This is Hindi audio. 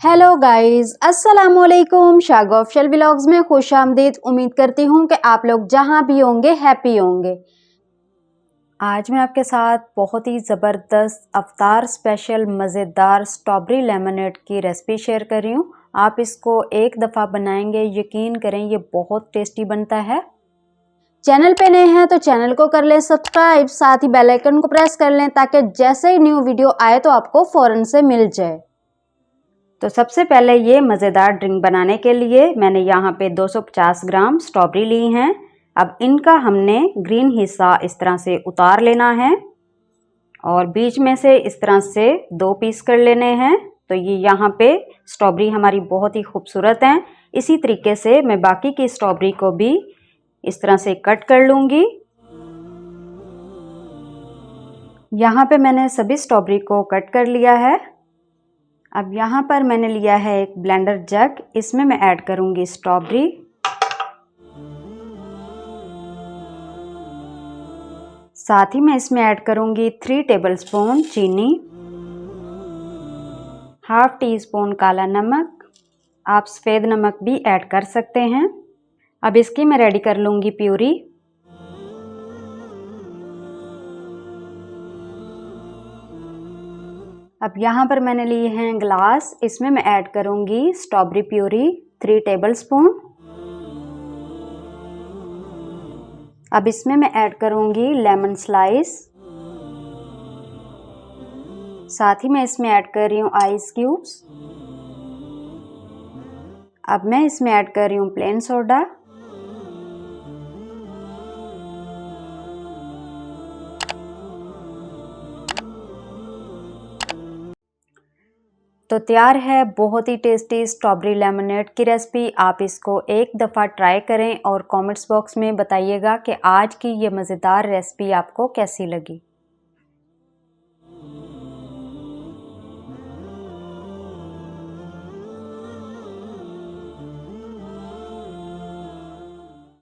हेलो गाइस, अस्सलाम वालेकुम। शागो ऑफिशियल व्लॉग्स में खुश आमदीद। उम्मीद करती हूँ कि आप लोग जहाँ भी होंगे हैप्पी होंगे। आज मैं आपके साथ बहुत ही ज़बरदस्त अफ्तार स्पेशल मज़ेदार स्ट्रॉबेरी लेमनेड की रेसिपी शेयर कर रही हूँ। आप इसको एक दफ़ा बनाएंगे, यकीन करें ये बहुत टेस्टी बनता है। चैनल पे नए हैं तो चैनल को कर लें सब्सक्राइब, साथ ही बेल आइकन को प्रेस कर लें ताकि जैसे ही न्यू वीडियो आए तो आपको फ़ौरन से मिल जाए। तो सबसे पहले ये मज़ेदार ड्रिंक बनाने के लिए मैंने यहाँ पे 250 ग्राम स्ट्रॉबेरी ली हैं। अब इनका हमने ग्रीन हिस्सा इस तरह से उतार लेना है और बीच में से इस तरह से 2 पीस कर लेने हैं। तो ये यहाँ पे स्ट्रॉबेरी हमारी बहुत ही खूबसूरत हैं। इसी तरीके से मैं बाकी की स्ट्रॉबेरी को भी इस तरह से कट कर लूँगी। यहाँ पे मैंने सभी स्ट्रॉबेरी को कट कर लिया है। अब यहाँ पर मैंने लिया है एक ब्लेंडर जग, इसमें मैं ऐड करूँगी स्ट्रॉबेरी, साथ ही मैं इसमें ऐड करूँगी 3 टेबलस्पून चीनी, हाफ टी स्पून काला नमक, आप सफ़ेद नमक भी ऐड कर सकते हैं। अब इसकी मैं रेडी कर लूँगी प्यूरी। अब यहाँ पर मैंने लिए हैं ग्लास, इसमें मैं ऐड करूँगी स्ट्रॉबेरी प्यूरी 3 टेबलस्पून। अब इसमें मैं ऐड करूँगी लेमन स्लाइस, साथ ही मैं इसमें ऐड कर रही हूँ आइस क्यूब्स। अब मैं इसमें ऐड कर रही हूँ प्लेन सोडा, तो तैयार है बहुत ही टेस्टी स्ट्रॉबेरी लेमनेड की रेसिपी। आप इसको एक दफ़ा ट्राई करें और कमेंट्स बॉक्स में बताइएगा कि आज की ये मज़ेदार रेसिपी आपको कैसी लगी।